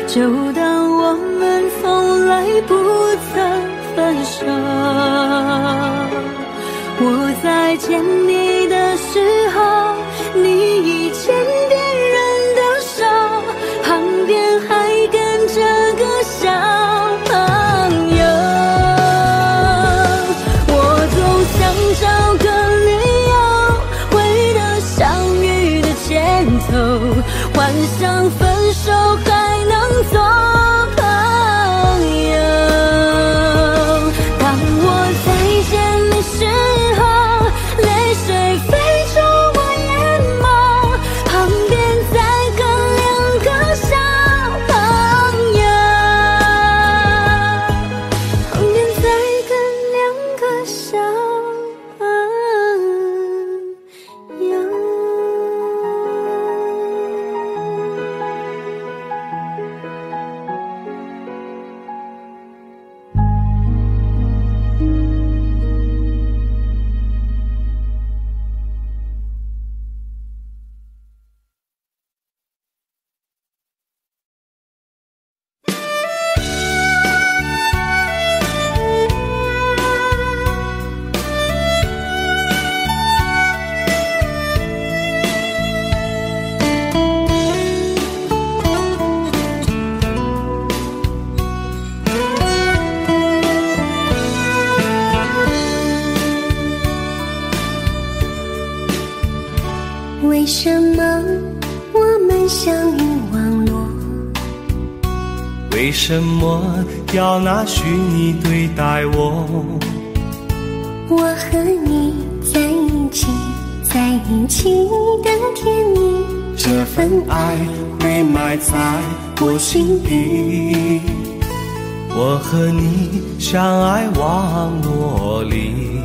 就当我们从来不曾分手。我在见你的时候，你已牵别人的手，旁边还跟着个小朋友。我总想找个理由回到相遇的前头，幻想分手还能做朋友。当我再见你时候，泪水飞出我眼眸，旁边再跟两个小朋友，旁边再跟两个小朋友。为什么我们相遇网络？为什么要拿虚拟对待我？我和你在一起，在一起的甜蜜，这份爱会埋在我心底。我和你相爱网络里，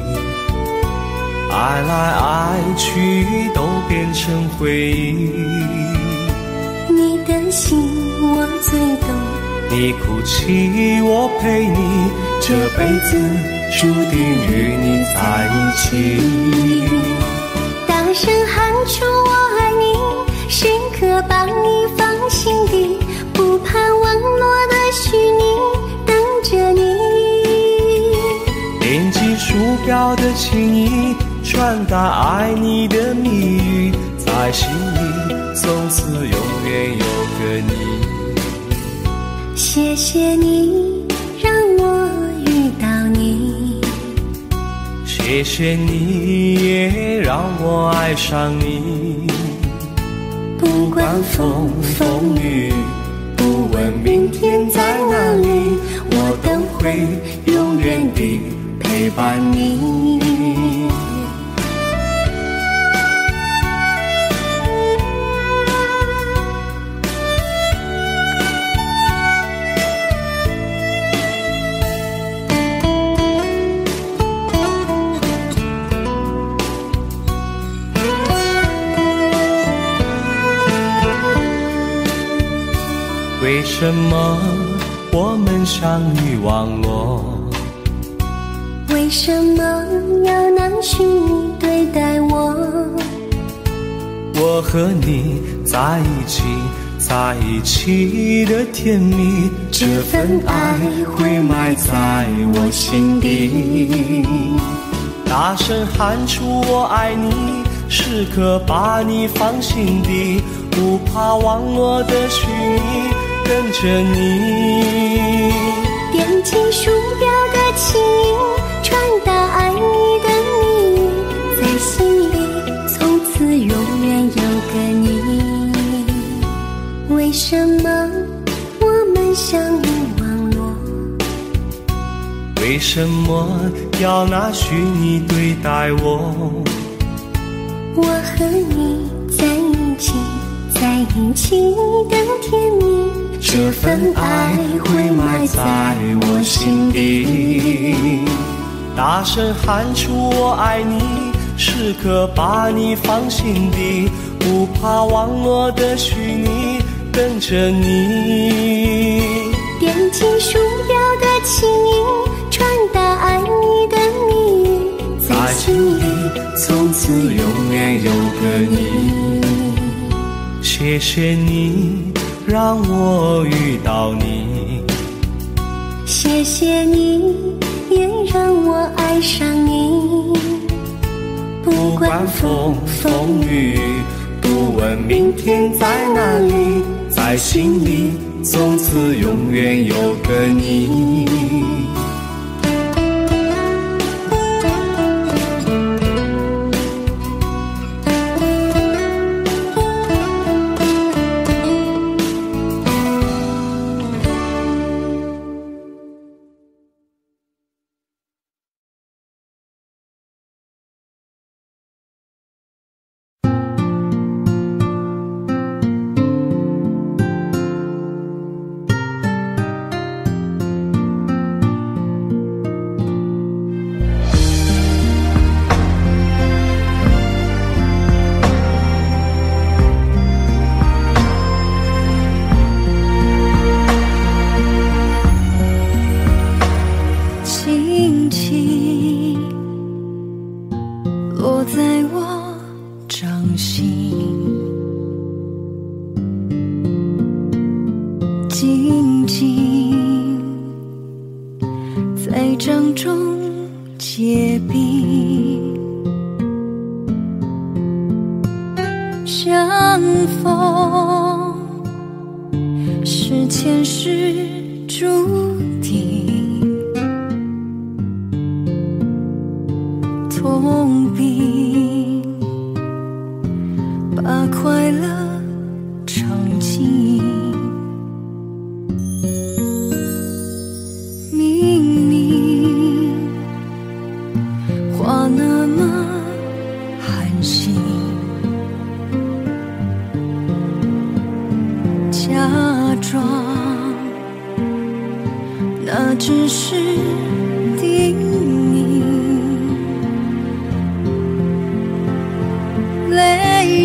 爱来爱去都成回忆。你的心我最懂，你哭泣我陪你，这辈子注定与你在一起。大声喊出我爱你，时刻把你放心底，不怕网络的虚拟，等着你。点击鼠标的情意，传达爱你的蜜语，在心里从此永远有个你。谢谢你让我遇到你，谢谢你也让我爱上你。不管风风雨，不问明天在哪里，我都会永远地陪伴你。为什么我们相遇网络？为什么要拿虚拟对待我？我和你在一起，在一起的甜蜜，这份爱会埋在我心底。大声喊出我爱你，时刻把你放心底，不怕网络的虚拟，跟着你。点击鼠标的情意，传达爱你的蜜语，在心里从此永远有个你。为什么我们相遇网络？为什么要拿虚拟对待我？我和你在一起，在一起的甜蜜，这份爱会埋在我心底。大声喊出我爱你，时刻把你放心底，不怕网络的虚拟，跟着你。点击鼠标的情意，传达爱你的蜜语，在心里从此永远有个你。谢谢你让我遇到你，谢谢你也让我爱上你。不管风风雨，不问明天在哪里，在心里从此永远有个你。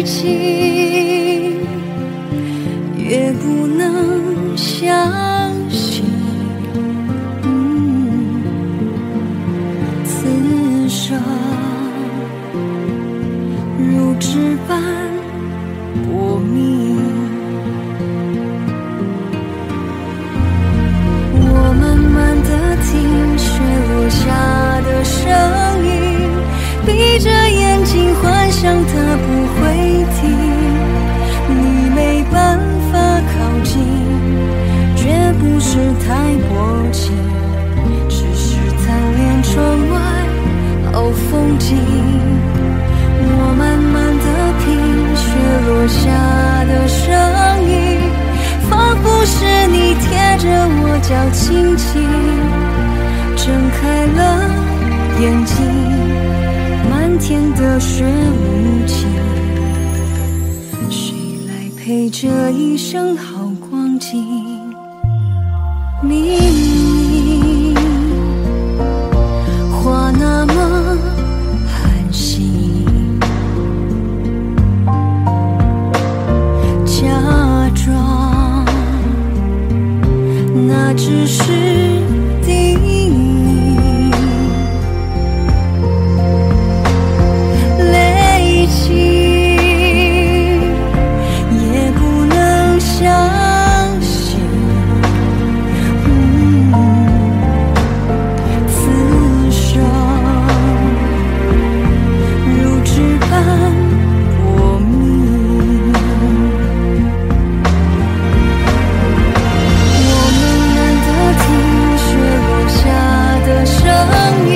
近，越不能相信。此生如纸般薄命，我慢慢地听雪落下的声音，闭着眼睛幻想它不会停，你没办法靠近，绝不是太薄情，只是贪恋窗外好风景。我慢慢地听雪落下的声音，仿佛是你贴着我脚轻轻睁开了眼睛，漫天的雪无情，谁来陪这一生好光景？明明话那么寒心，假装那只是叮咛，泪尽也不能相信，此生如纸般薄命。我慢慢地听雪落下的声音，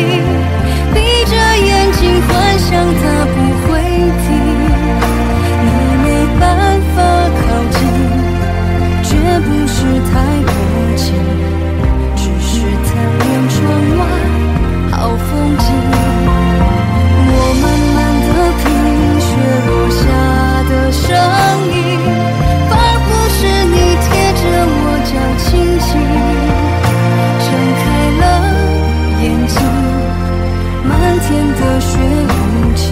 闭着眼睛幻想它不会停，你没办法靠近，绝不是太薄情，只是贪恋窗外好风景。我慢慢地听雪落下的声音，仿佛是你贴着我脚轻轻睁开了眼睛，漫天的雪无情，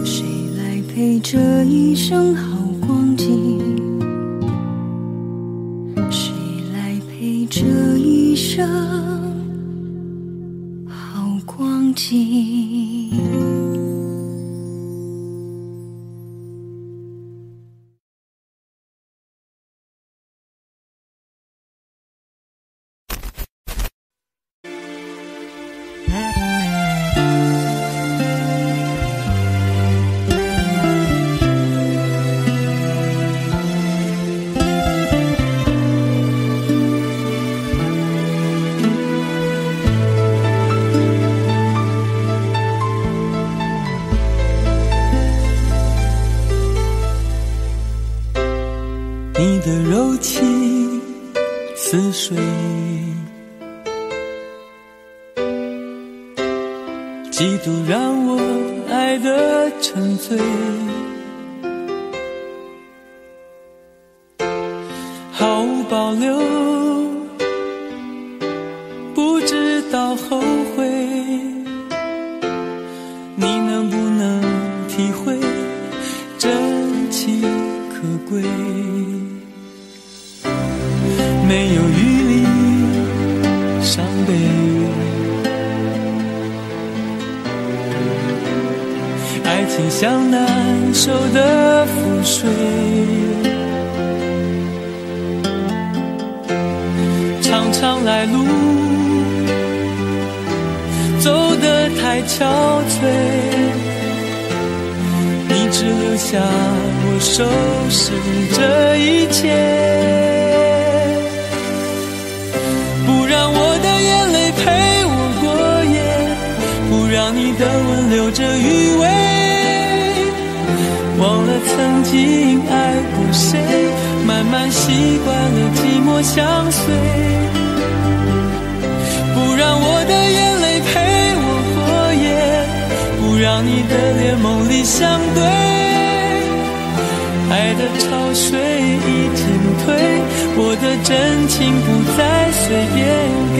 谁来陪这一生好光景？谁来陪这一生好光景？你的柔情似水，几度让我爱得沉醉，毫无保留，不知道后悔。你能不能体会真情可贵？没有余力伤悲，爱情像难收的覆水，长长来路走得太憔悴，你只留下我收拾这一切。不让我的眼泪陪我过夜，不让你的吻留着余味，忘了曾经爱过谁，慢慢习惯了寂寞相随。不让我的眼泪陪我过夜，不让你的脸梦里相对，爱的潮水已经退，我的真情不再随便给。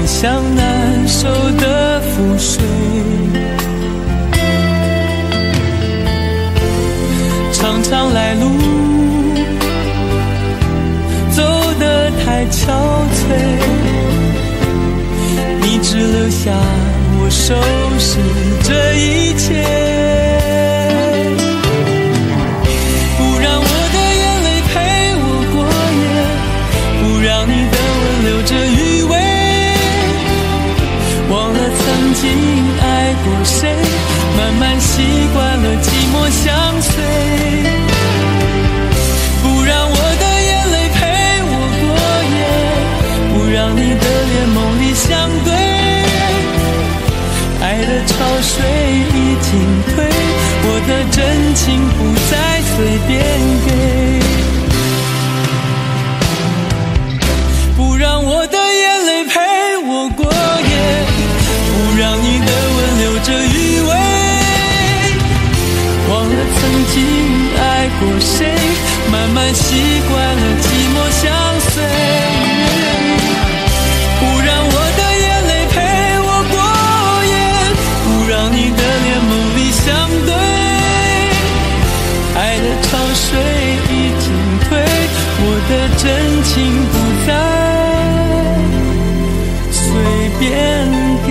像难收的覆水，常常来路走得太憔悴，你只留下我收拾这一切。曾经爱过谁，慢慢习惯了寂寞相随，不让我的眼泪陪我过夜，不让你的脸梦里相对，爱的潮水已经退，我的真情不再随便给，不让我的眼泪陪我过夜，不让你的吻留着余味，忘了曾经爱过谁，慢慢习惯了寂寞相随，不让我的眼泪陪我过夜，不让你的脸梦里相对，爱的潮水已经退，我的真情不再随便给。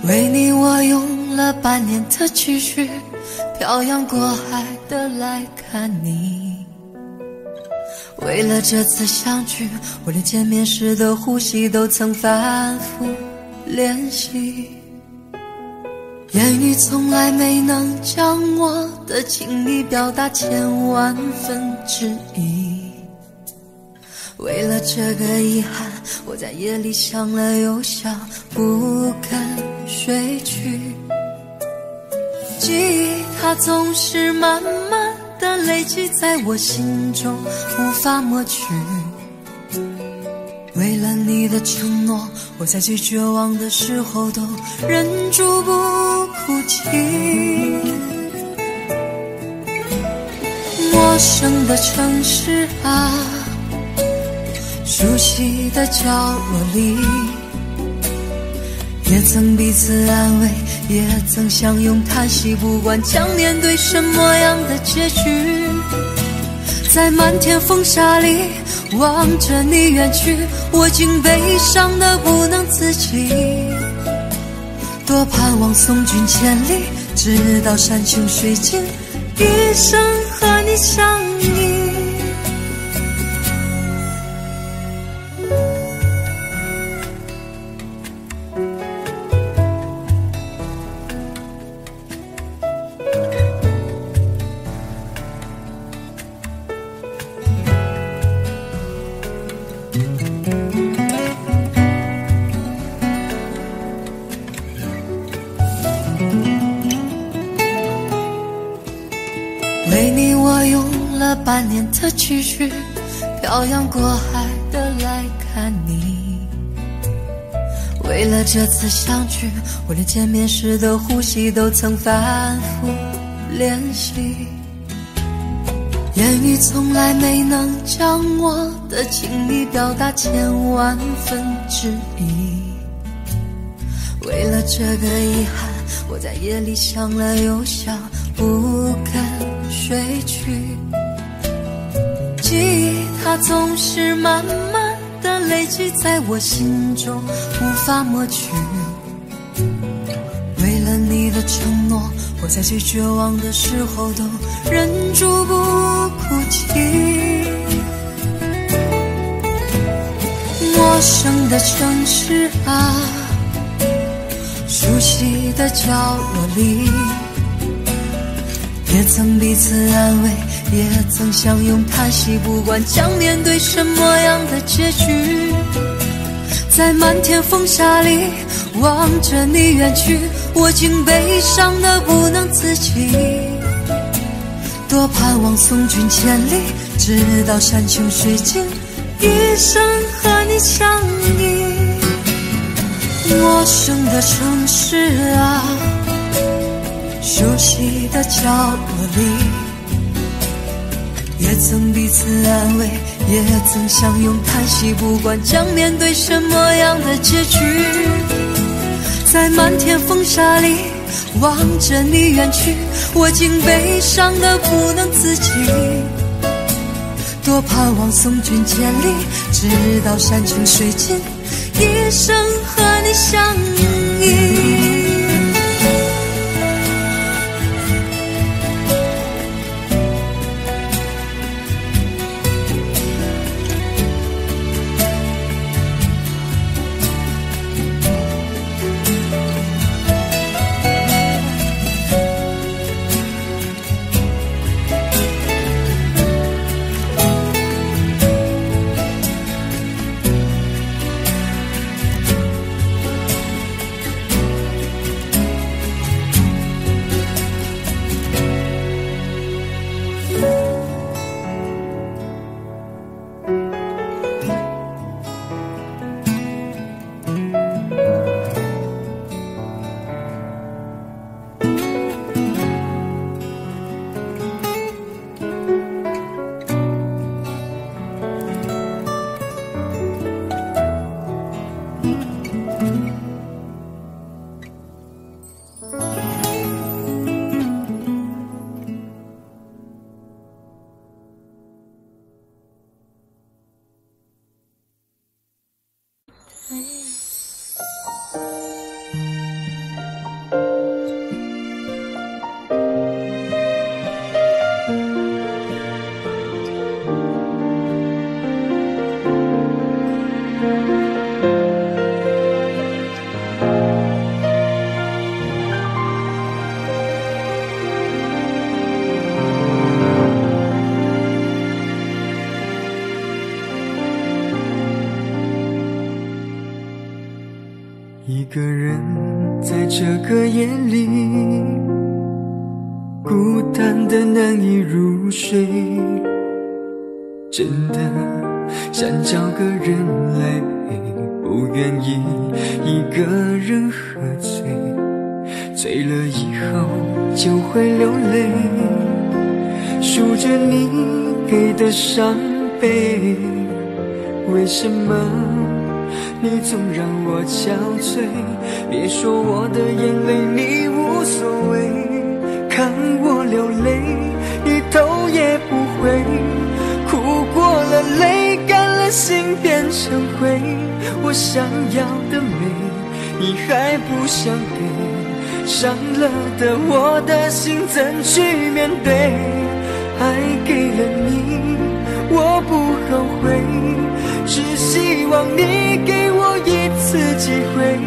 为你我用了半年的积蓄，漂洋过海的来看你。为了这次相聚，我连见面时的呼吸都曾反复练习，言语从来没能将我的情意表达千万分之一。为了这个遗憾，我在夜里想了又想，不肯睡去。记忆它总是慢慢的累积在我心中，无法抹去。为了你的承诺，我在最绝望的时候都忍住不哭泣。陌生的城市啊，熟悉的角落里，也曾彼此安慰，也曾相拥叹息，不管将面对什么样的结局，在漫天风沙里望着你远去，我竟悲伤得不能自己。多盼望送君千里，直到山穷水尽，一生和你相依。为你我用了半年的积蓄，漂洋过海的来看你。为了这次相聚，我连见面时的呼吸都曾反复练习，言语从来没能将我的情意表达千万分之一。为了这个遗憾，我在夜里想了又想，不肯睡去。记忆它总是慢慢的累积在我心中，无法抹去。为了你的承诺，我在最绝望的时候都忍住不哭泣。陌生的城市啊，熟悉的角落里，也曾彼此安慰，也曾相拥叹息，不管将面对什么样的结局，在漫天风沙里望着你远去，我竟悲伤得不能自己，多盼望送君千里，直到山穷水尽，一生和你相依。陌生的城市啊，熟悉的角落里，也曾彼此安慰，也曾相拥叹息，不管将面对什么样的结局，在漫天风沙里望着你远去，我竟悲伤得不能自己，多盼望送君千里，直到山穷水尽，一生和你相依。一个人在这个夜里，孤单的难以入睡，真的想找个人来陪，不愿意一个人喝醉，醉了以后就会流泪，数着你给的伤悲，为什么你总让我憔悴？别说我的眼泪你无所谓，看我流泪你头也不回，哭过了泪干了心变成灰，我想要的美你还不想给，伤了的我的心怎去面对？爱给了你我不后悔，只希望你给我一次机会，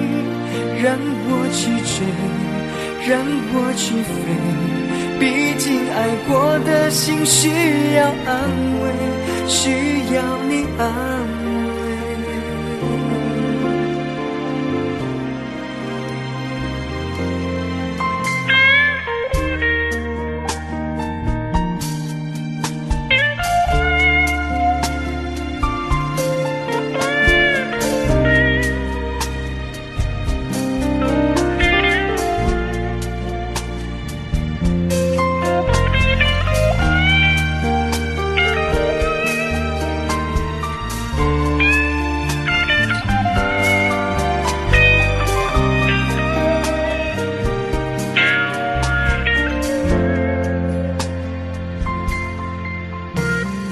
让我去追，让我去飞，毕竟爱过的心需要安慰，需要你安慰。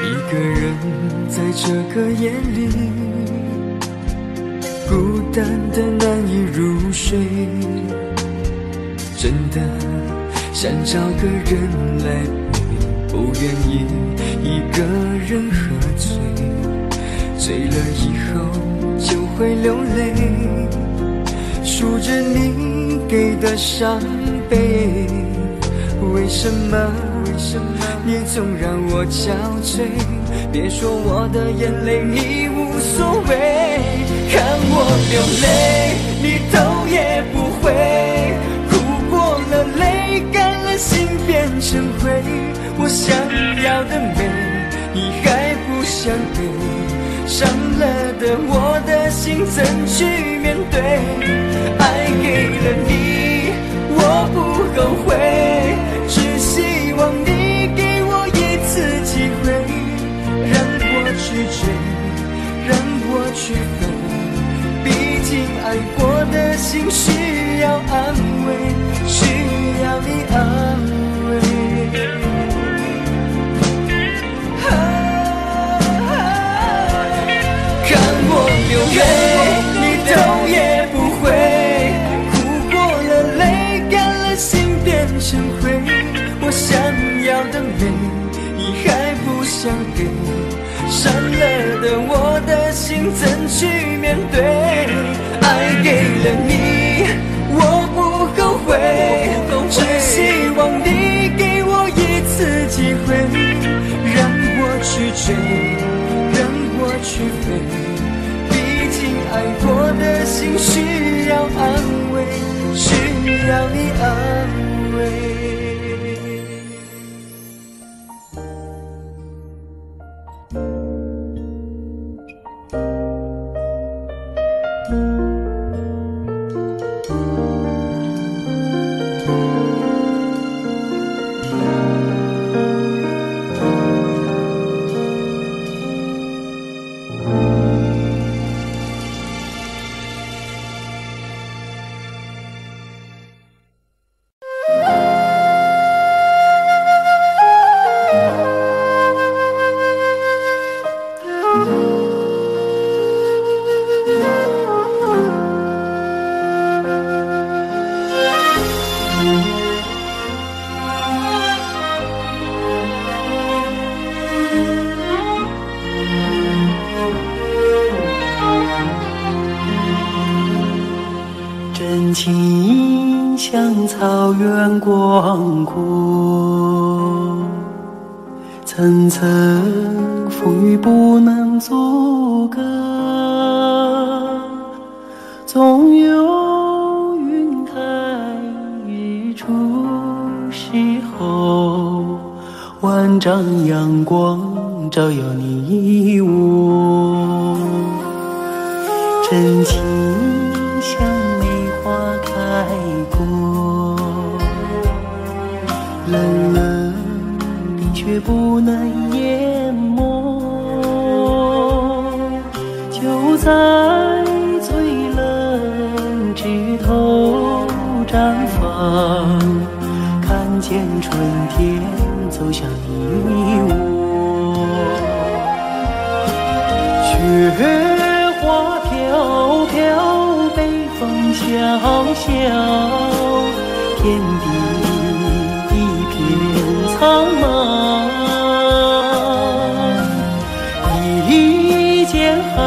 一个人在这个夜里，孤单的难以入睡，真的想找个人来陪，不愿意一个人喝醉，醉了以后就会流泪，数着你给的伤悲。为什么你总让我憔悴？别说我的眼泪你无所谓，看我流泪你头也不回，哭过了泪干了心变成灰。我想要的美你还不想给，伤了的我的心怎去面对？爱给了你我不后悔，只希望你给我一次机会，让我去追，让我去飞。毕竟爱过的心需要安慰，需要你安慰。看我流泪你头也不回，哭过了泪干了心变成灰。我想要的美你还不想给，伤了的我的心怎去面对？爱给了你我不后悔，只希望你给我一次机会，让我去追，让我去飞。毕竟爱过的心需要安慰，需要你安慰。真情像草原广阔，层层风雨不能阻隔，总有云开日出时候，万丈阳光照耀你我。真情像梅花开过，冷冷冰雪不能淹没，就在最冷枝头绽放，看见春天走向你我。雪花飘飘，北风萧萧，天地一片苍茫。一剑寒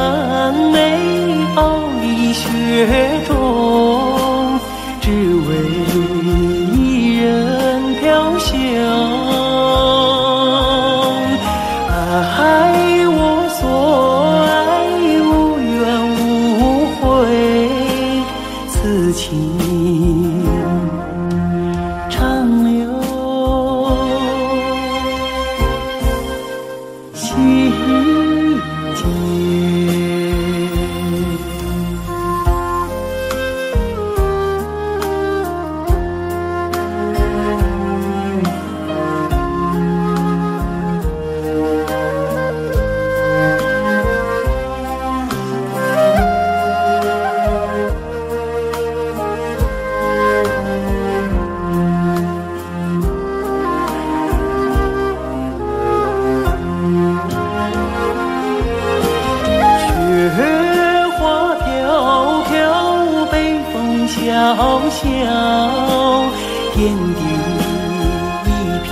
梅傲立雪中，只为一人飘香。爱我所爱，无怨无悔，此情长留心间。小小天地一片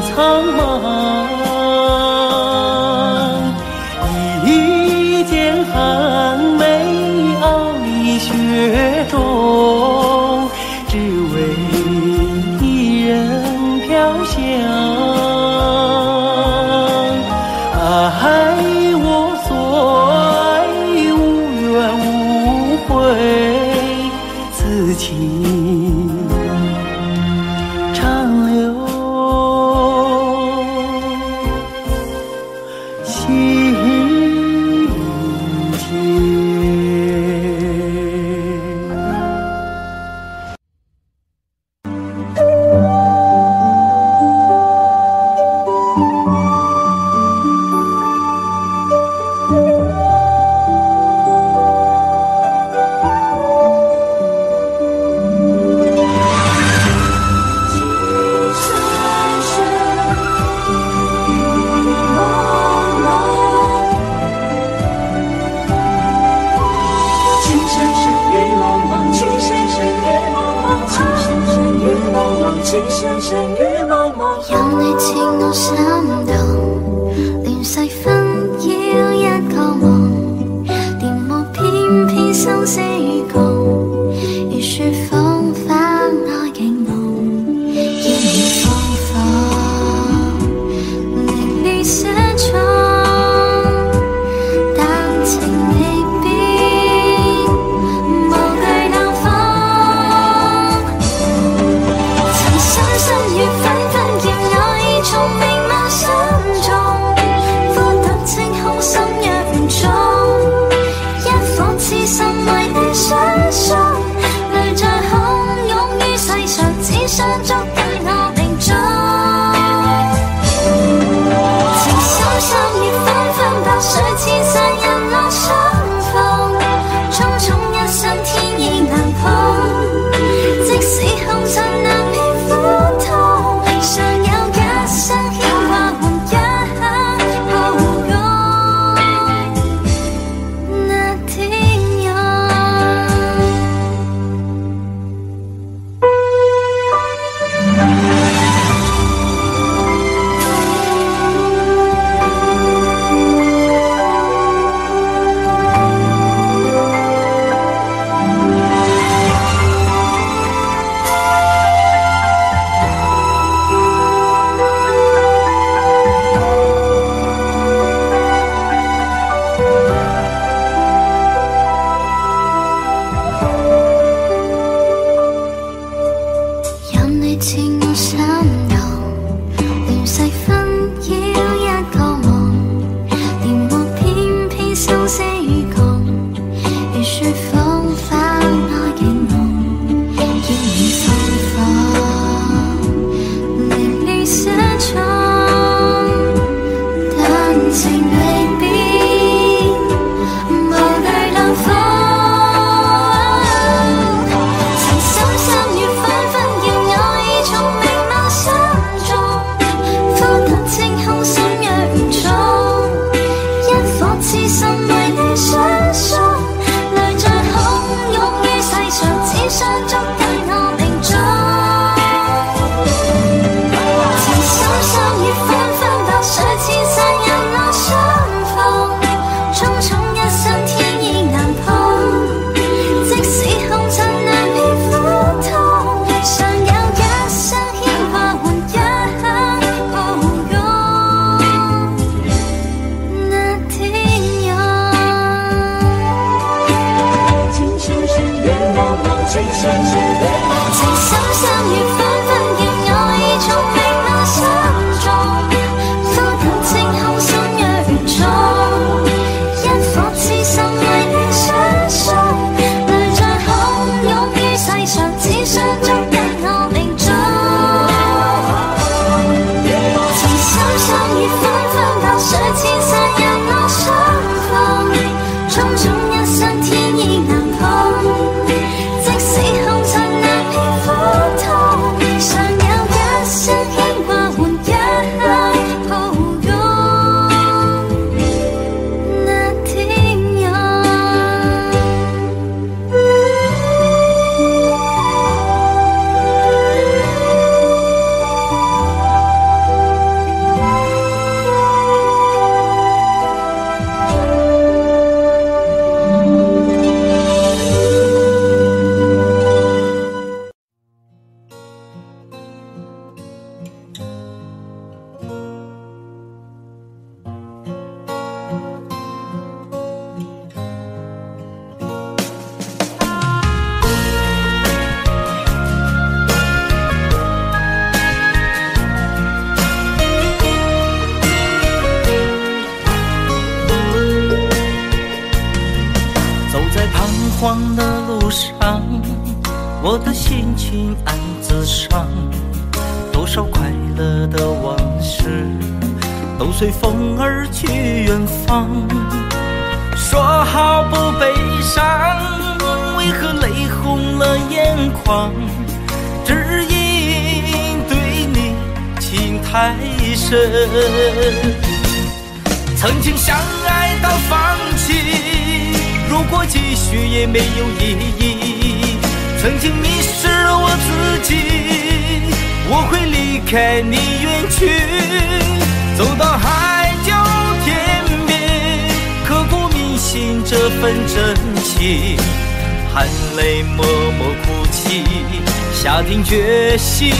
苍茫，一剑寒梅傲立雪中。一人飘香。爱我所爱，无怨无悔，此情长留心间。任你似我心動，亂世紛擾一個夢，電霧偏偏生死共，如雪風花愛景夢，煙雨風火，離離寫錯，但情未變，無懼冷風，曾深深與紛紛叫我已從明眸心中，孤獨清空心若唔中，一顆痴心為你相送，淚在洶湧於世上，只想捉緊我命中。情深深亦紛紛白水千山人落相逢，匆匆一生天意難碰，即使紅塵難免苦痛，尚有一生牽掛和一刻抱擁那天湧。任你似我心動，亂世紛擾一個夢，電霧偏偏生死共，如雪風花愛景夢，煙雨風火，離離寫錯，但情未變，無懼冷風，曾深深與紛紛叫我已從黄的路上，我的心情暗自伤。多少快乐的往事都随风而去远方。说好不悲伤，为何泪红了眼眶？只因对你情太深。曾经相爱到放弃，如果继续也没有意义。曾经迷失了我自己，我会离开你远去，走到海角天边，刻骨铭心这份真情，含泪默默哭泣，下定决心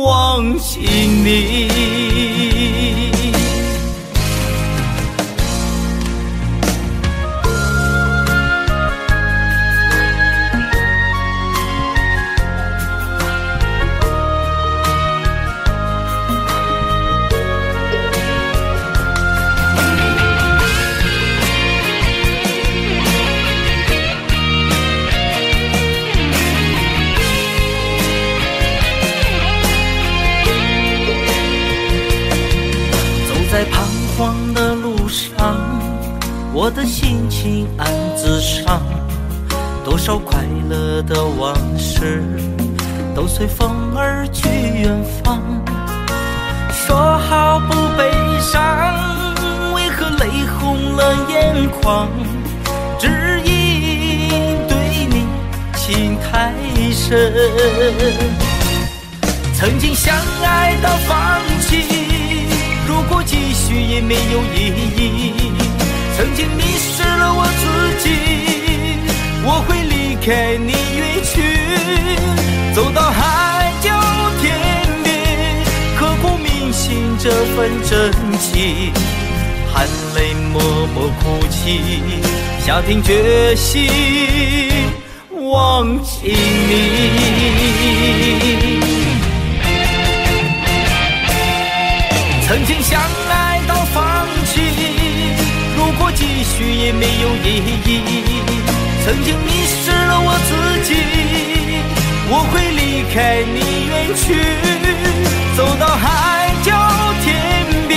忘记你。在彷徨的路上，我的心情暗自伤。多少快乐的往事都随风而去远方。说好不悲伤，为何泪红了眼眶？只因对你情太深。曾经相爱到放弃，如果继续也没有意义。曾经迷失了我自己，我会离开你远去，走到海角天边，刻骨铭心这份真情，含泪默默哭泣，下定决心忘记你。曾经相爱到放弃，如果继续也没有意义。曾经迷失了我自己，我会离开你远去，走到海角天边，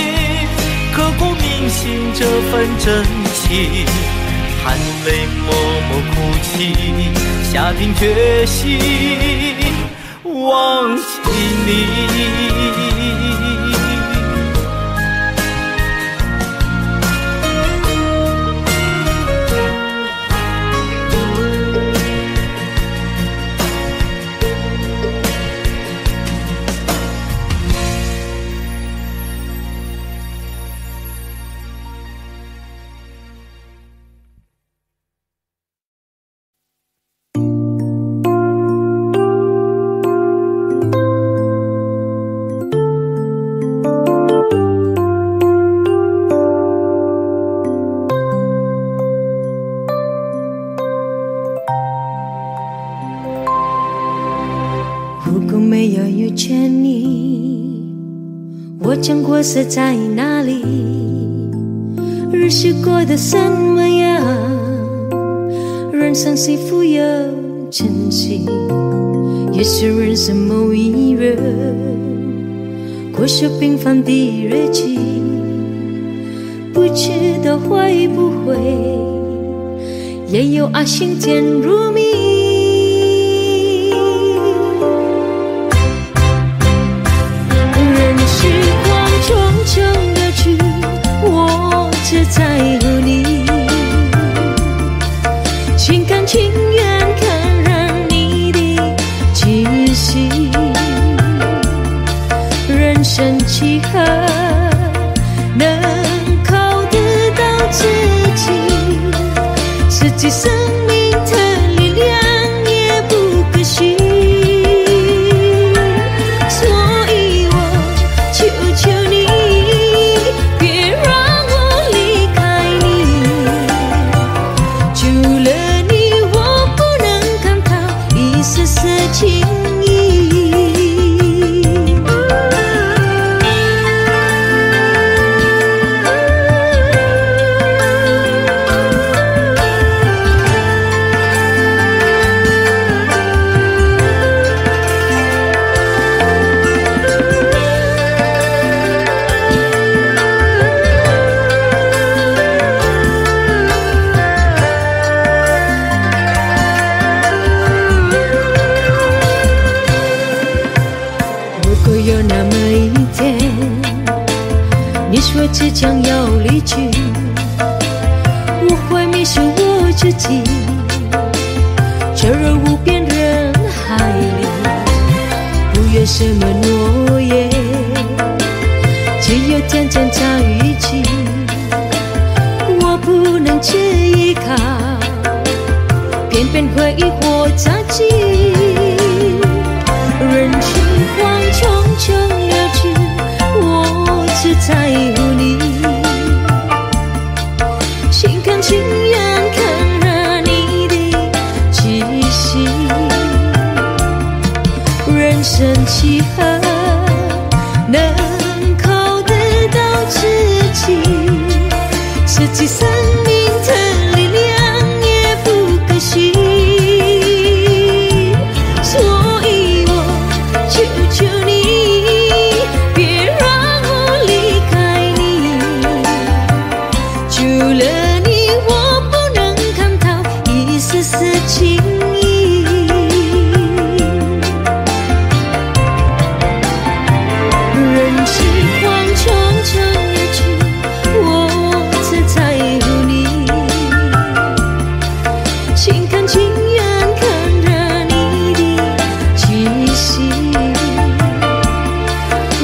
刻骨铭心这份真情，含泪默默哭泣，下定决心忘记你。我将过色在哪里？日子过得怎么样？人生是否有珍惜？也是人生某一日，过着平凡的日子，不知道会不会也有爱情甜如蜜。匆匆而去，我只在乎你，心甘情愿感染你的气息。人生几何能靠得到自己？自己生命的力量也不可惜。说即将要离去，我会迷失我自己，沉入无边人海里，不愿什么诺言，只有天真在一起。我不能去依靠，偏偏回忆活在记忆。人群慌匆匆流去，我只在乎你，心甘情愿看着你的气息。人生几何能靠得到自己，失去生命的力量也不可惜。所以我求求你，别让我离开你，除了你我不能看到一丝丝情意。人世慌匆匆而去，我只在乎你，心甘情愿看着你的气息。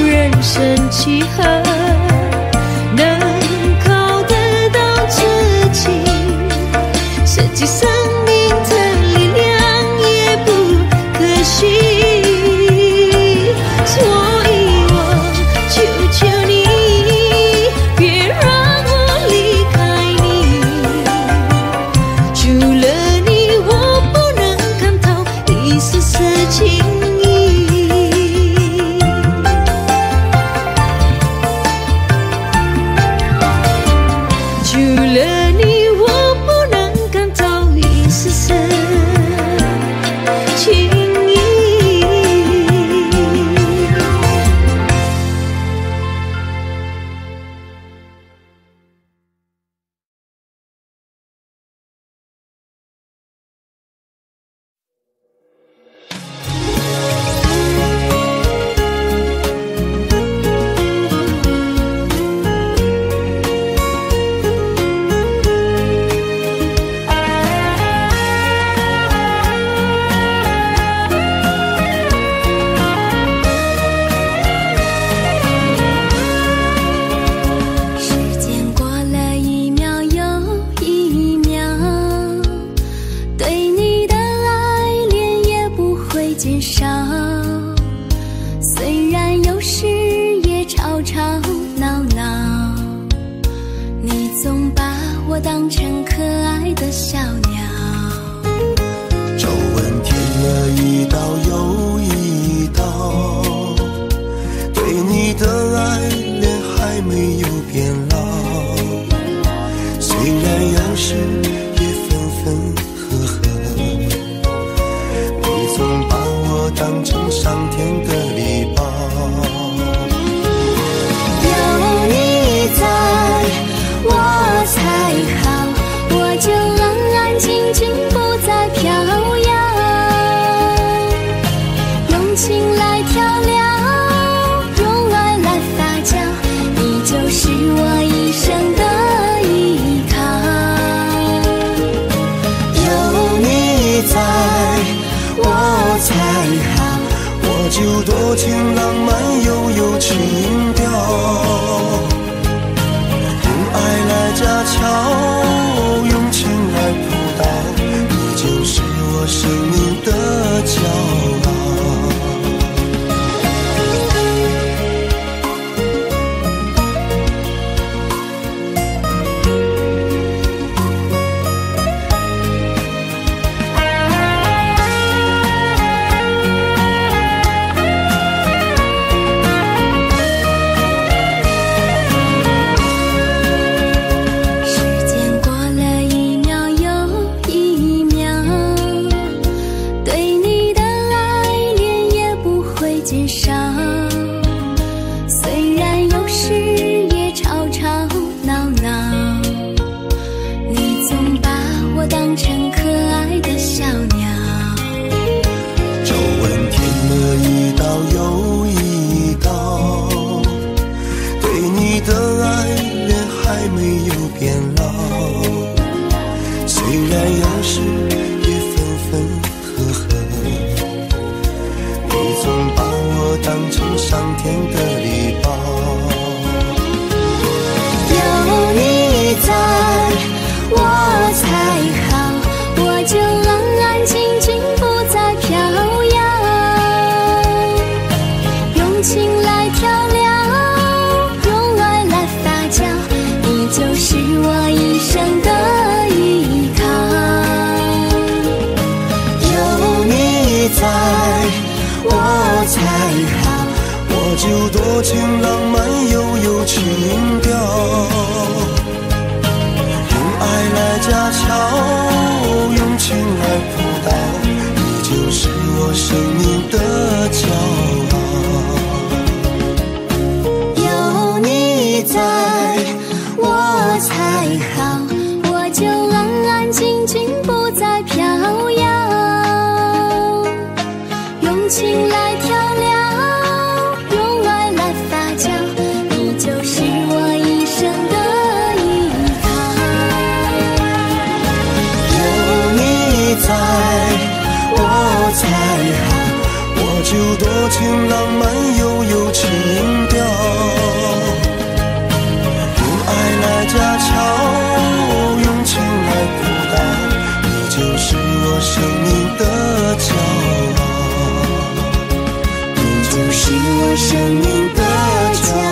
人生几何能靠得到自己，失去生命的力量也不可惜。所以我求求你，别让我离开你，除了你我不能看到一丝丝情意。除了你我不能看到一丝丝情意。时间过了一秒又一秒，对你的爱恋也不会减少。虽然有时也吵吵闹闹，你总把我当成可爱的小鸟。皱纹填了一道又一道，对你的爱恋还没有变老。虽然有时也分分合合，你总把我当成上天的礼包。有你在我才好，我就安安静静不再飘摇，用情来调料，用爱来发酵，你就是我一生的依靠。有你在我才好，我就多情浪漫又有情调，用爱来架桥，用情来扑倒，你就是我生命的骄傲。时间过了一秒又一秒，对你的爱恋也不会减少。虽然有时也吵吵闹闹，你总把我当成可爱的小鸟。皱纹填了一道又一道，对你的爱我当成上天的礼包。有你在我才好，我就安安静静不再飘摇，用情来调料，用爱来发酵，你就是我一生的依靠。有你在我才好，我就多情浪漫又有情调，用爱来家巧，用情来辅导，你就是我生命的骄傲。有你在我才好，我就安安静静不再飘摇，用情来调料，用爱来发酵，你就是我一生的依靠。有你在我才好，我就多情浪漫又有情调，用爱来家巧，用情来辅导，你就是我生命的骄傲，你就是我生命的骄傲。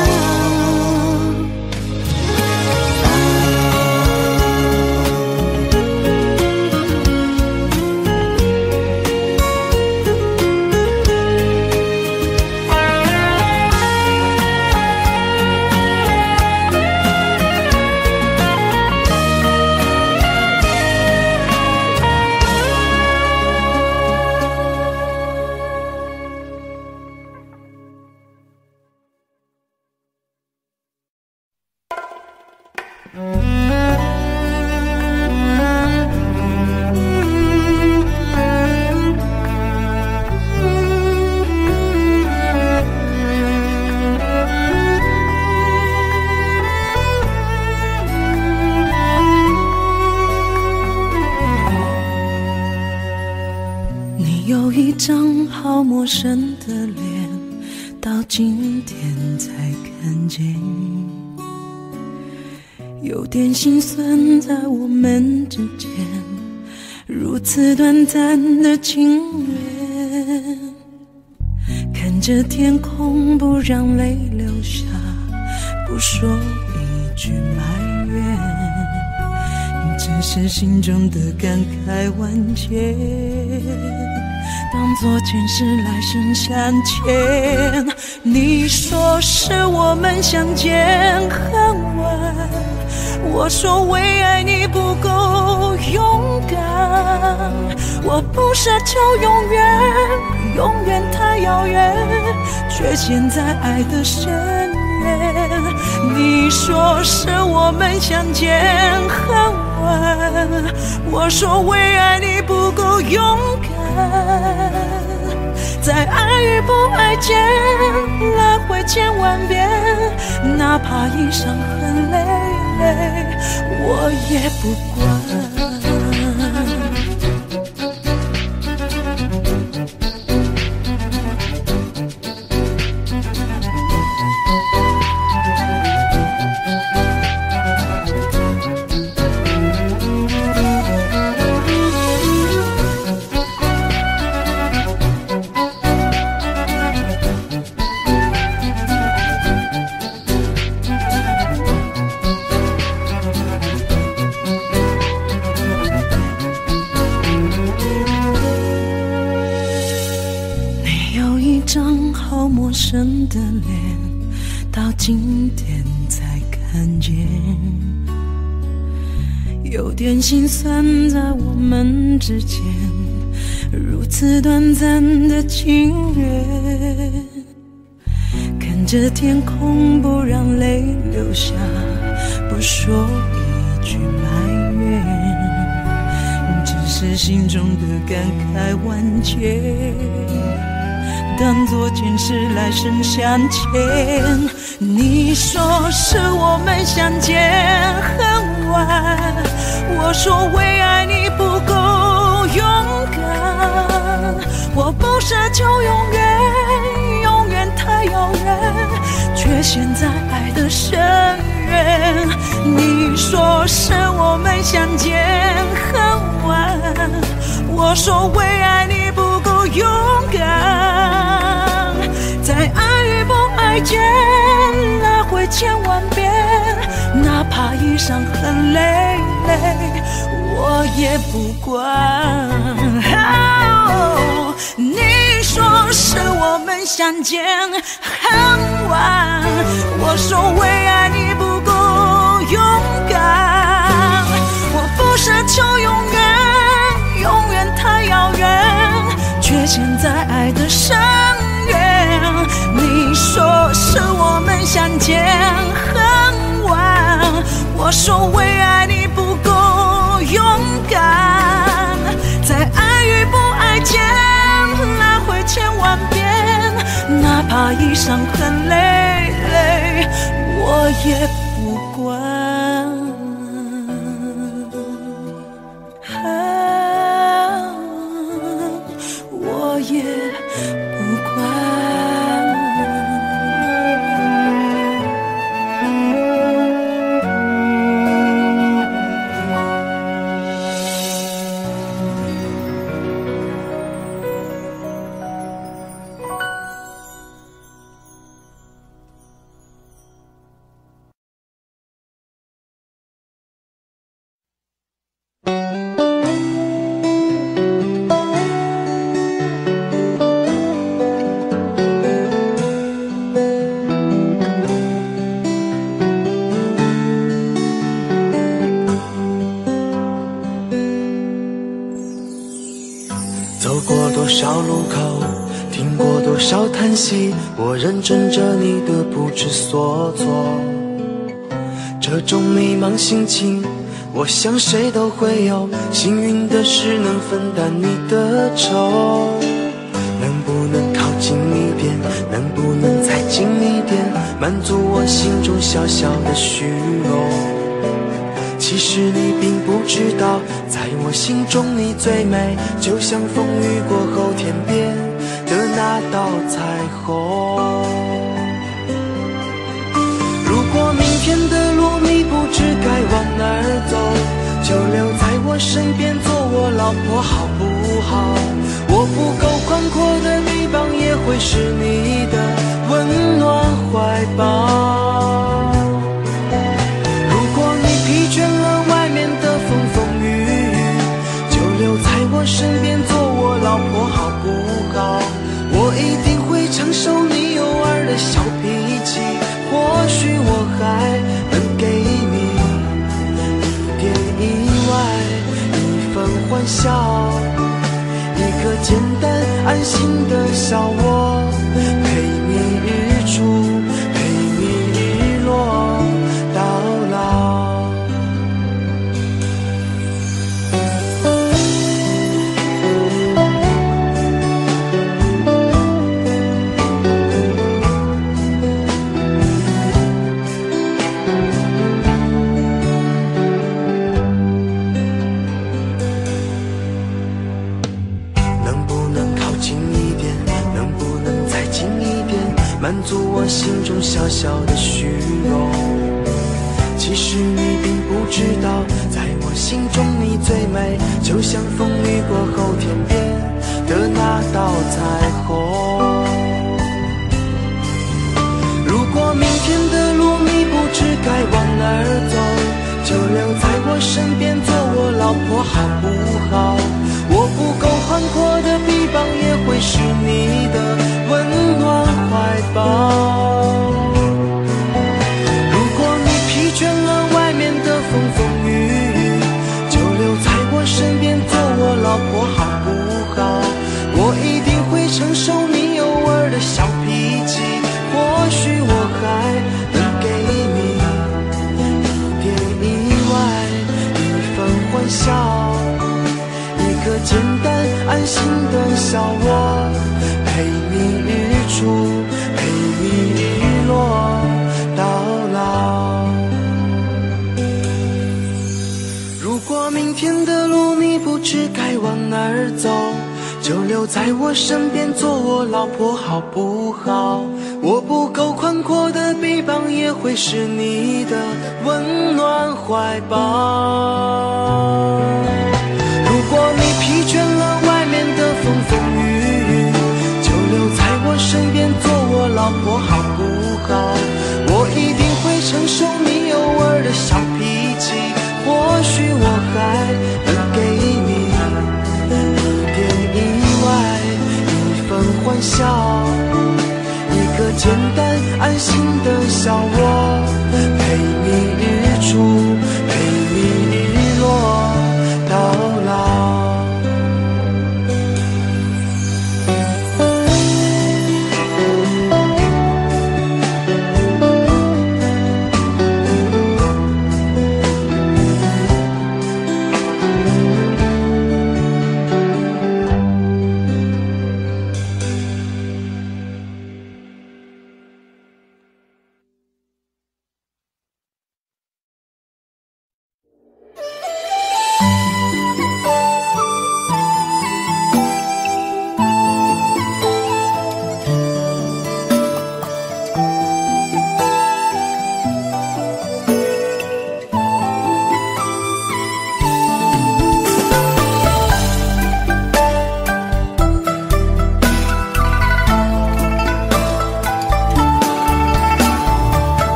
你有一张好陌生的脸，到今天才看见，有点心酸在我们之间，如此短暂的情缘，看着天空不让泪流下，不说一句埋怨，只是心中的感慨万千，当作前世来生相欠。你说是我们相见恨晚，我说为爱你不够勇敢，我不奢求永远，永远太遥远，却陷在爱的深渊。你说是我们相见恨晚，我说为爱你不够勇敢，在爱与不爱间来回千万遍，哪怕已伤痕累累，我也不管。陌生的脸，到今天才看见，有点心酸在我们之间，如此短暂的情缘，看着天空不让泪流下，不说一句埋怨，只是心中的感慨万千，当作前世来生相欠。你说是我们相见恨晚，我说为爱你不够勇敢，我不奢求永远，永远陷在爱的深渊。你说是我们相见很晚，我说为爱你不够勇敢。在爱与不爱间来回千万遍，哪怕一伤痕累累我也不管。你说是我们相见很晚，我说为爱你不够勇敢。我不奢求永远，永远太遥远，却陷在爱的深渊。你说是我们相见很晚，我说为爱你不够勇敢。在爱与不爱间来回千万遍，哪怕一伤痕累累我也不管。我也不管。走过多少路口，听过多少叹息，我认真着你的不知所措。这种迷茫心情，我想谁都会有，幸运的是能分担你的愁。能不能靠近一点，能不能再近一点，满足我心中小小的虚荣。其实你并不知道，在我心中你最美，就像风雨过后天边的那道彩虹。如果明天的路你不知该往哪儿走，就留在我身边做我老婆好不好？我不够宽阔的臂膀也会是你的温暖怀抱。疲倦了外面的风风雨雨，就留在我身边做我老婆好不好？我一定会承受你偶尔的小脾气，或许我还能给你一点意外，一份欢笑，一个简单安心的小窝，陪你日出，陪你日落到老。满足我心中小小的虚荣。其实你并不知道，在我心中你最美，就像风雨过后天边的那道彩虹。如果明天的路你不知该往哪儿走，就留在我身边做我老婆好不好？我不够宽阔的臂膀也会是你的温暖怀抱。如果你疲倦了外面的风风雨雨，就留在我身边做我老婆好不好？我一定会承受你偶尔的小脾气，或许我还能给你一点意外，一份欢笑，一个简单安心的小窝，陪你日出，陪你日落到老。如果明天的路你不知该往哪儿走，就留在我我身边做我老婆好不好？我不够宽阔的臂膀也会是你的温暖怀抱。如果你疲倦了外面的风风雨雨，就留在我身边做我老婆好不好？我一定会承受你偶尔的小脾气，或许我还能给你一点意外，一份欢笑，一个简单安心的小窝，陪你日出，陪你日落到老。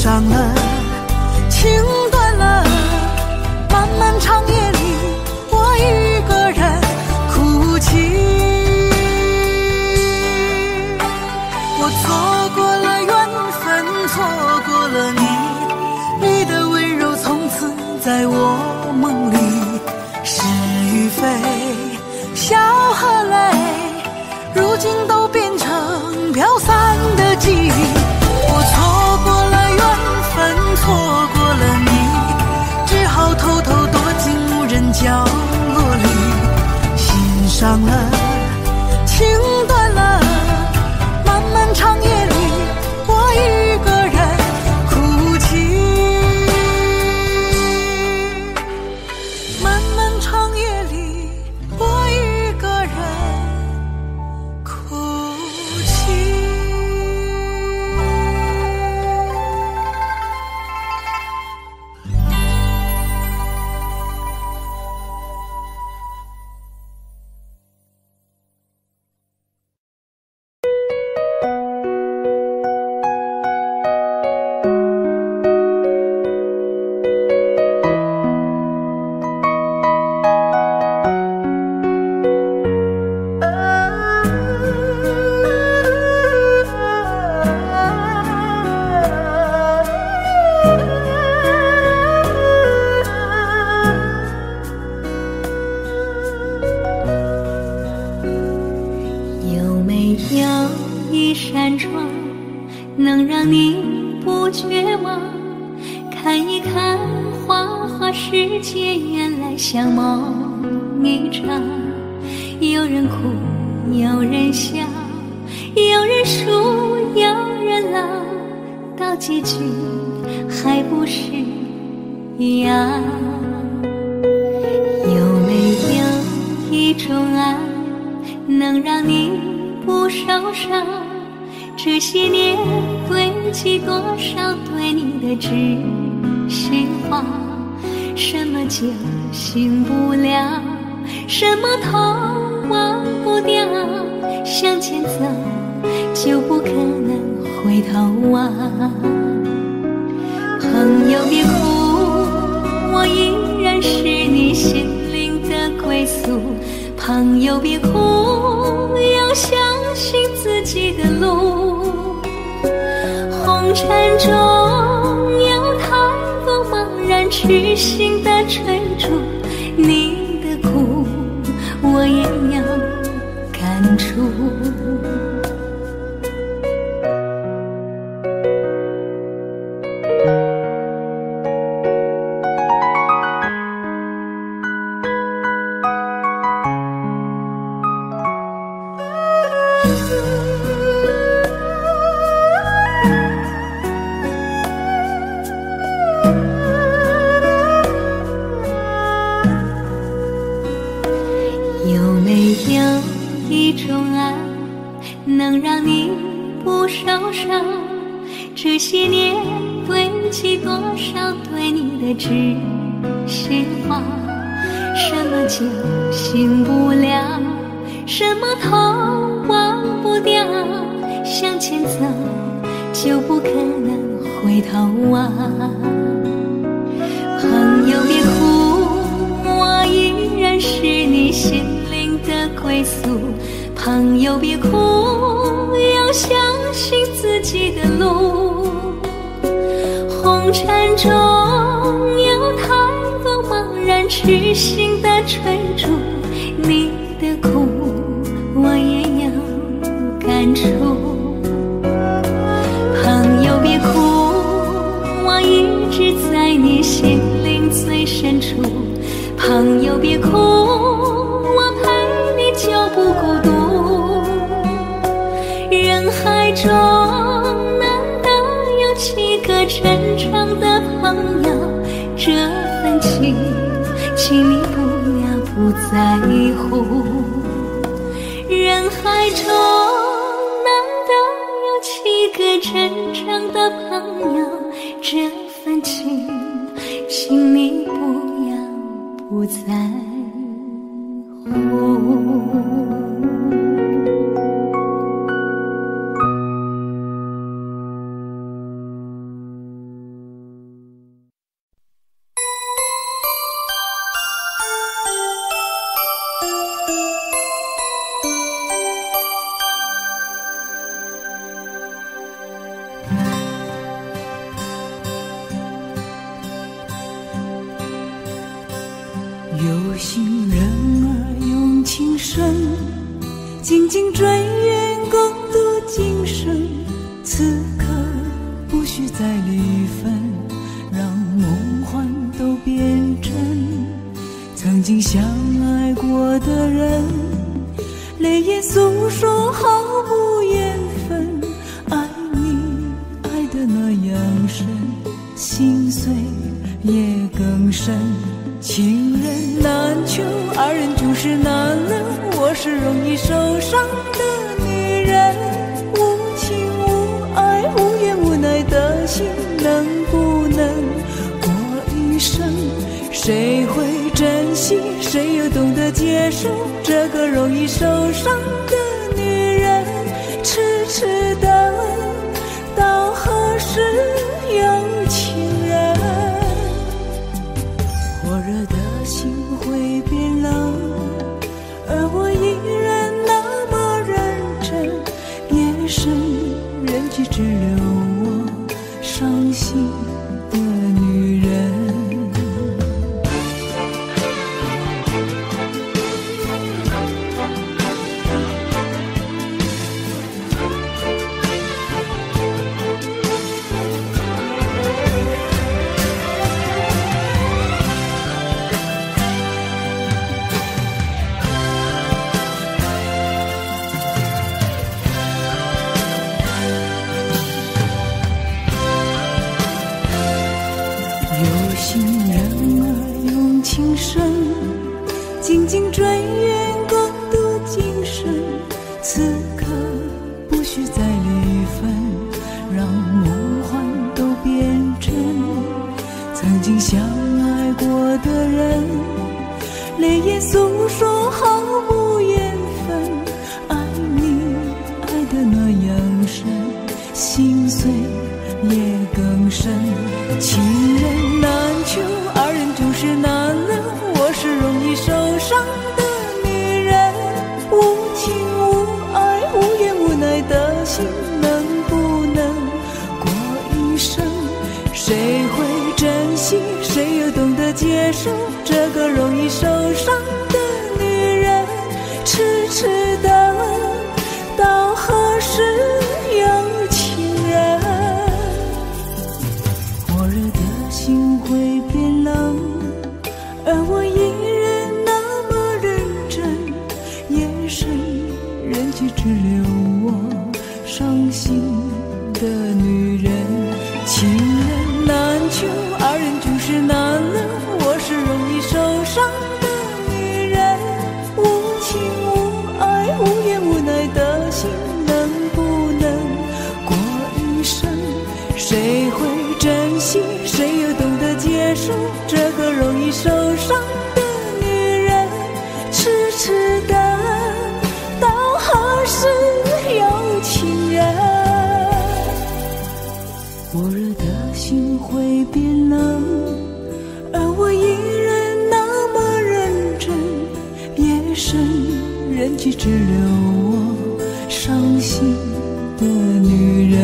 伤了，情断了，漫漫长夜里伤了，情断了，漫漫长夜里，我一个人哭泣。漫漫长夜里，我一个人哭泣。能让你不绝望，看一看花花世界，原来像梦一场。有人哭，有人笑，有人输，有人老，到结局还不是一样。有没有一种爱，能让你不受伤？这些年堆积多少对你的知心话，什么酒醒不了，什么痛忘不掉，向前走就不可能回头望。朋友别哭，我依然是你心灵的归宿。朋友别哭，要相信自己的路。红尘中有太多茫然痴心的追逐，你的苦我也有感触。有没有一种爱，能让你不受伤？这些年堆积多少对你的知心话，什么酒醒不了，什么痛忘不掉，向前走就不可能回头望。朋友别哭，我依然是你心灵的归宿。朋友别哭，要相信自己的路。红尘中有太多茫然痴心的追逐，你的苦我也有感触。朋友别哭，我一直在你心灵最深处。朋友别哭，我陪你就不孤独。人海中难得有几个真正的朋友，这份情请你不要不在乎。人海中难得有几个真正的朋友，这份情请你不要不在乎。有心人儿用情深，紧紧追愿共度今生。此刻不需再离分，让梦幻都变真。曾经相爱过的人，泪眼诉说毫无缘分，爱你爱得那样深，心碎也更深。情人难求，二人总是难留，我是容易受伤的女人，无情无爱无怨无奈的心，能不能过一生？谁会珍惜，谁又懂得接受这个容易受伤的女人？痴痴的，到何时有情人？火热的心会变冷，而我依然那么认真。夜深人去只留我伤心的女人。静静追远，共度今生。此刻不需再离分，让梦幻都变真。曾经相爱过的人，泪眼诉说毫无缘分。爱你爱得那样深，心碎也更深。情人难求，二人总是难留，我是容易受伤的女人，无情无爱无怨无奈的心，能不能过一生？谁会珍惜，谁又懂得接受这个容易受伤的女人？痴痴的，到何时有情人？火热的心会变冷，而我依然那么认真。夜深人去只留我伤心的女人。情人难求，二人总是难留，我是容易受伤的女人，无情无爱无怨无奈的心，能不能过一生？谁会珍惜，谁又懂得接受这个容易受伤的女人？痴痴的，到何时有情人？火热的心会变冷，而我依然那么认真。夜深人去只留我伤心的女人。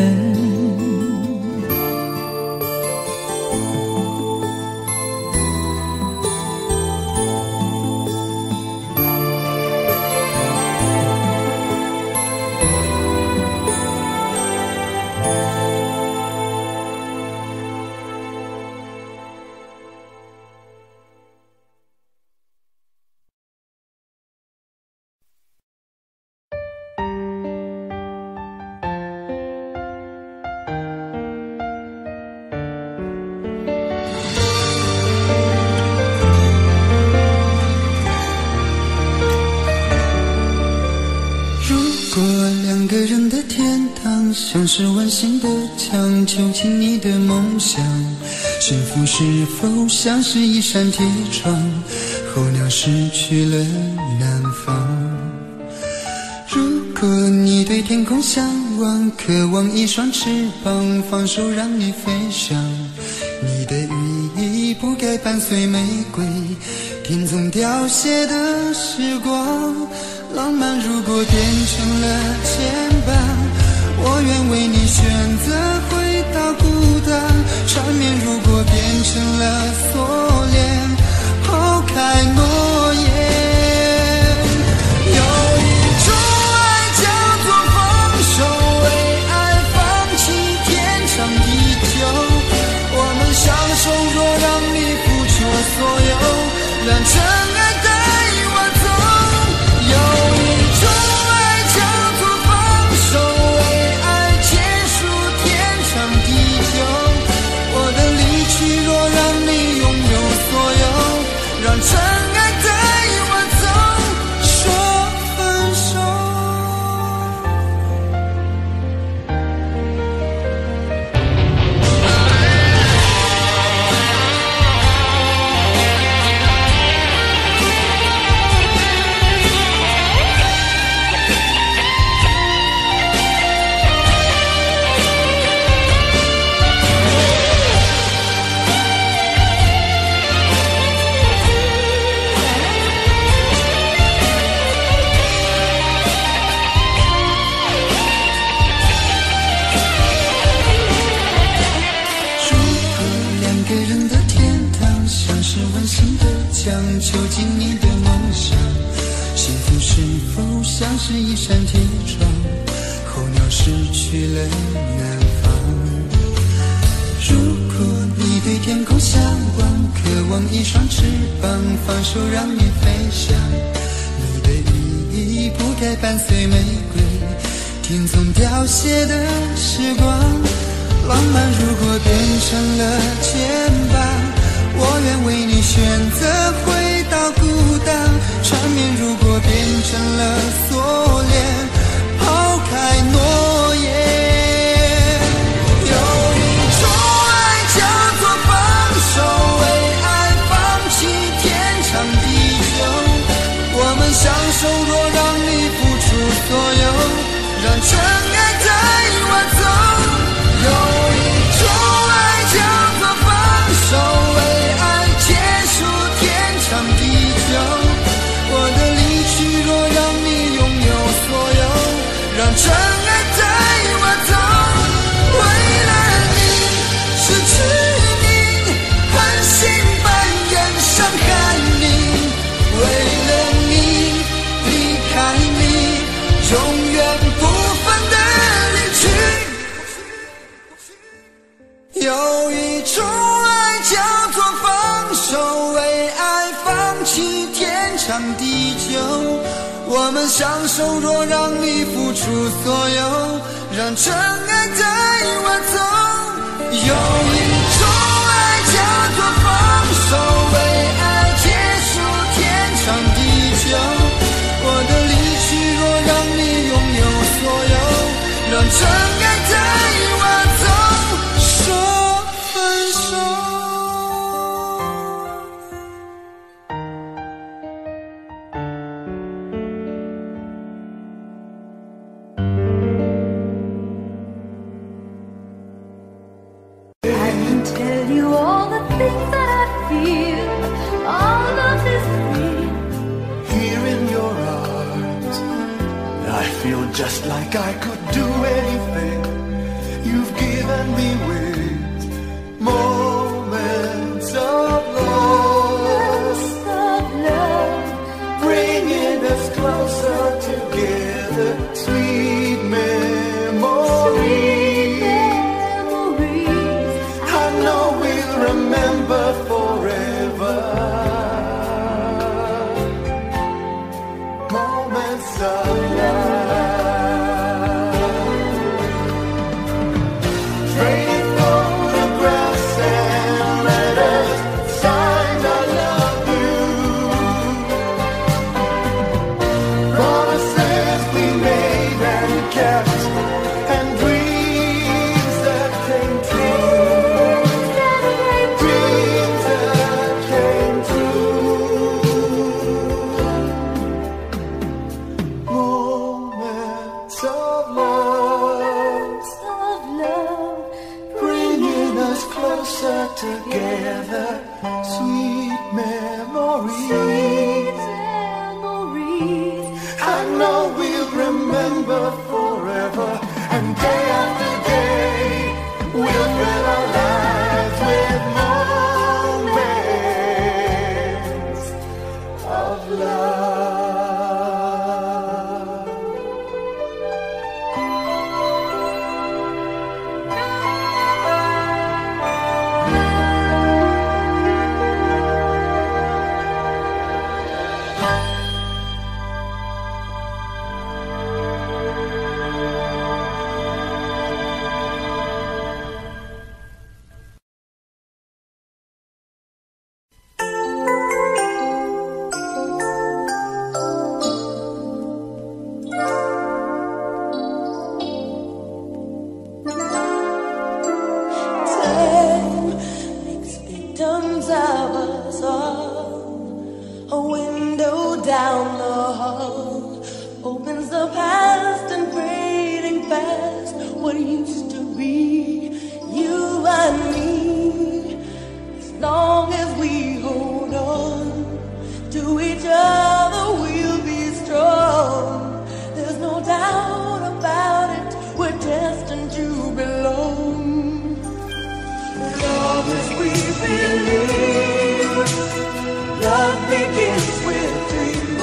像是完形的墙，囚禁你的梦想。幸福是否像是一扇铁窗，候鸟失去了南方。如果你对天空向往，渴望一双翅膀，放手让你飞翔。你的羽翼不该伴随玫瑰，听从凋谢的时光。浪漫如果变成了牵绊，我愿为你选择回到孤单。缠绵如果变成了锁链，抛开诺言。有一种爱叫做放手，为爱放弃天长地久。我们相守，若让你付出所有，让真爱带我走。有一种上。幸福是否像是一扇铁窗，候鸟失去了南方。如果你对天空向往，渴望一双翅膀，放手让你飞翔。你的意义不该伴随玫瑰，天从凋谢的时光。浪漫如果变成了肩膀，我愿为你选择回到孤单。缠绵如果变成了锁链，抛开诺言。有一种爱叫做放手，为爱放弃天长地久。我们相守，若让你付出所有，让真爱带我走。有一种爱叫做放手，为爱结束天长地久。我的离去若让你拥有所有，让真爱带我走。为了你失去你，狠心扮演伤害你，为了你离开你，永远不分的离去。有一种爱叫做放手，为爱放弃天长地久。我们相守，若让你付出所有，让真爱带我走。有一种爱叫做放手，为爱结束天长地久。我的离去若让你拥有所有，让真爱带我走。说分手。I can tell you all the things that I feel. All love is real. Here in your arms, I feel just like I could do anything. You've given me wings, moments of love, bringing us closer together. Sweet memories. I know we'll remember forever. Moments of love. Trade photographs and letters, signs I love you. Promises we made and kept, and dreams that came true. Dreams that came true. Moments of love, bringing us closer together. Sweet memories. I know we'll remember forever, and day after day we'll fill our lives with moments of love. Victims of us all. A window down the hall opens the past and fading fast. What used to be you and me. As long as we hold on to each other, we'll be strong. There's no doubt about it, we're destined to belong. Love as we believe, love begins with dreams.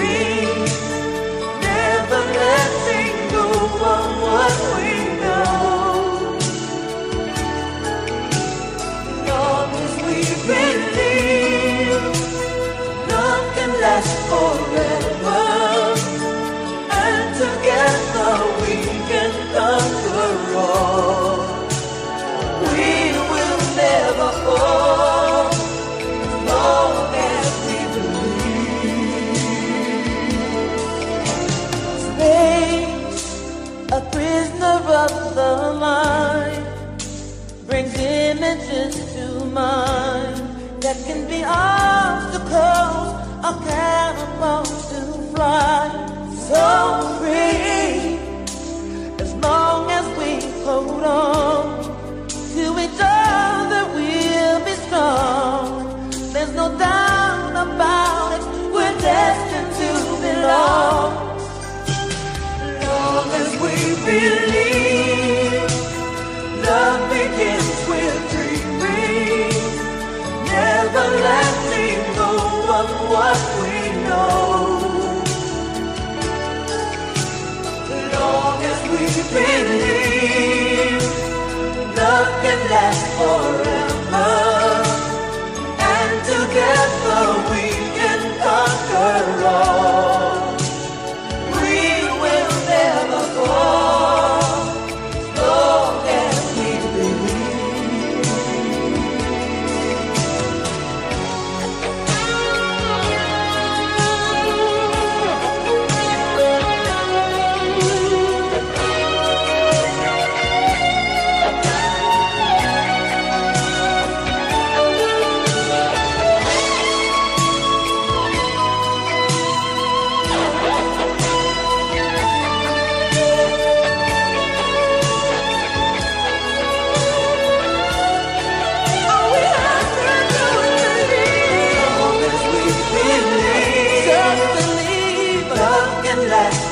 can be obstacles, a cannonball to fly so free. As long as we hold on to each other, we'll be strong. There's no doubt about it, we're destined to belong. Long as we believe, love begins with dreaming, never letting go of what we know. Long as we believe, love can last forever, and together we can conquer all. We will never fall, long as we believe. All we have to do is believe. Long as we believe, just believe. Love can last